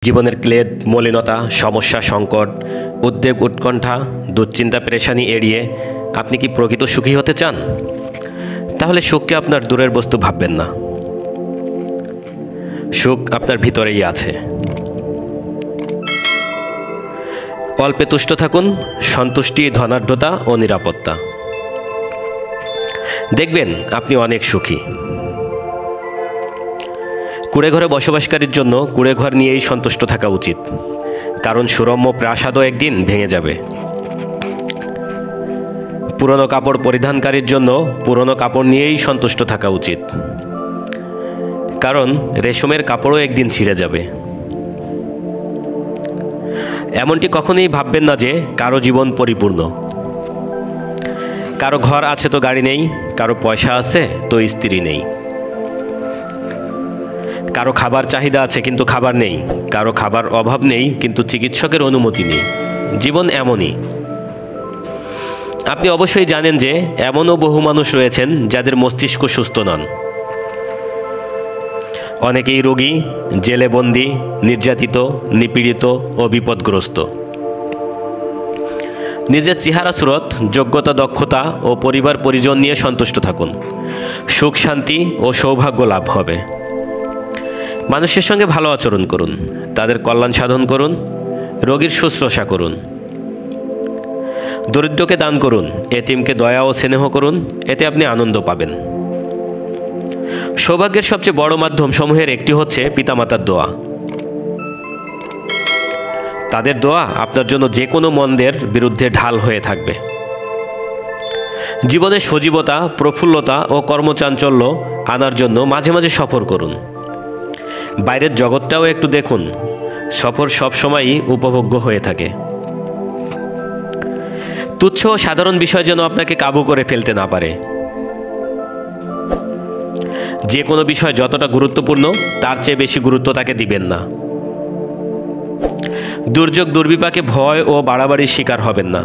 জীবনের ক্লেদ, মলিনতা, সমস্যা, সংকট, উদ্বেগ, উৎকণ্ঠা, দুশ্চিন্তা, পেরেশানি এড়িয়ে আপনি কি প্রকৃত সুখী হতে চান? তাহলে সুখকে আপনার দূরের বস্তু ভাববেন না। সুখ আপনার ভিতরেই আছে। অল্পে তুষ্ট থাকুন, সন্তুষ্টি, ধনাঢ্যতা ও নিরাপত্তা। দেখবেন আপনি অনেক সুখী। কুঁড়েঘরে বসবাসকারীর জন্য কুঁড়েঘর নিয়েই সন্তুষ্ট থাকা উচিত, কারণ সুরম্য প্রাসাদও একদিন ভেঙে যাবে। পুরনো কাপড় পরিধানকারীর জন্য পুরনো কাপড় নিয়েই সন্তুষ্ট থাকা উচিত, কারণ রেশমের কাপড়ও একদিন ছিঁড়ে যাবে। এমনটি কখনোই ভাববেন না যে কারো জীবন পরিপূর্ণ। কারো ঘর আছে তো গাড়ি নেই, কারো পয়সা আছে তো স্ত্রী নেই, কারো খাবার চাহিদা আছে কিন্তু খাবার নেই, কারো খাবার অভাব নেই কিন্তু চিকিৎসকের অনুমতি নেই। জীবন এমনই। আপনি অবশ্যই জানেন যে এমনও বহু মানুষ রয়েছেন যাদের মস্তিষ্ক সুস্থ নন। অনেকেই রোগী, জেলে বন্দী, নির্যাতিত, নিপীড়িত ও বিপদগ্রস্ত। নিজের চেহারা সুরত, যোগ্যতা, দক্ষতা ও পরিবার পরিজন নিয়ে সন্তুষ্ট থাকুন। সুখ, শান্তি ও সৌভাগ্য লাভ হবে। মানুষের সঙ্গে ভালো আচরণ করুন, তাদের কল্যাণ সাধন করুন, রোগীর শুশ্রূষা করুন, দরিদ্রকে দান করুন, এতিমকে দয়া ও স্নেহ করুন, এতে আপনি আনন্দ পাবেন। সৌভাগ্যের সবচেয়ে বড় মাধ্যম সমূহের একটি হচ্ছে পিতামাতার দোয়া। তাদের দোয়া আপনার জন্য যে কোনো মন্দের বিরুদ্ধে ঢাল হয়ে থাকবে। জীবনে সজীবতা, প্রফুল্লতা ও কর্মচাঞ্চল্য আনার জন্য মাঝে মাঝে সফর করুন। বাইরের জগৎটাও একটু দেখুন। সফর সবসময়ই উপভোগ্য হয়ে থাকে। তুচ্ছ ও সাধারণ বিষয় যেন আপনাকে কাবু করে ফেলতে না পারে। যে কোনো বিষয় যতটা গুরুত্বপূর্ণ তার চেয়ে বেশি গুরুত্ব তাকে দিবেন না। দুর্যোগ, দুর্বিপাকে ভয় ও বাড়াবাড়ির শিকার হবেন না।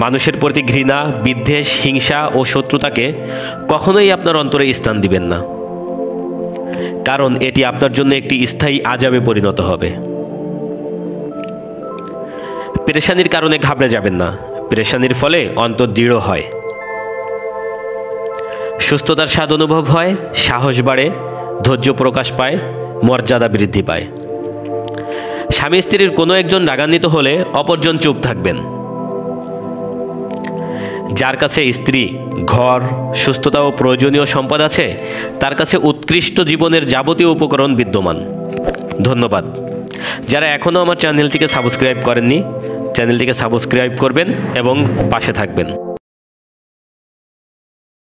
মানুষের প্রতি ঘৃণা, বিদ্বেষ, হিংসা ও শত্রুতাকে কখনোই আপনার অন্তরে স্থান দিবেন না, কারণ এটি আপনার জন্য একটি স্থায়ী আযাবে পরিণত হবে। পেরেশানির কারণে ঘাবড়ে যাবেন না। পেরেশানির ফলে অন্তর দৃঢ় হয়, সুস্থতার স্বাদ অনুভব হয়, সাহস বাড়ে, ধৈর্য প্রকাশ পায়, মর্যাদা বৃদ্ধি পায়। স্বামী স্ত্রীর কোনো একজন রাগান্বিত হলে অপরজন চুপ থাকবেন। যার কাছে স্ত্রী, ঘর, সুস্থতা ও প্রয়োজনীয় সম্পদ আছে, তার কাছে উৎকৃষ্ট জীবনের যাবতীয় উপকরণ বিদ্যমান। ধন্যবাদ। যারা এখনও আমার চ্যানেলটিকে সাবস্ক্রাইব করেননি, চ্যানেলটিকে সাবস্ক্রাইব করবেন এবং পাশে থাকবেন।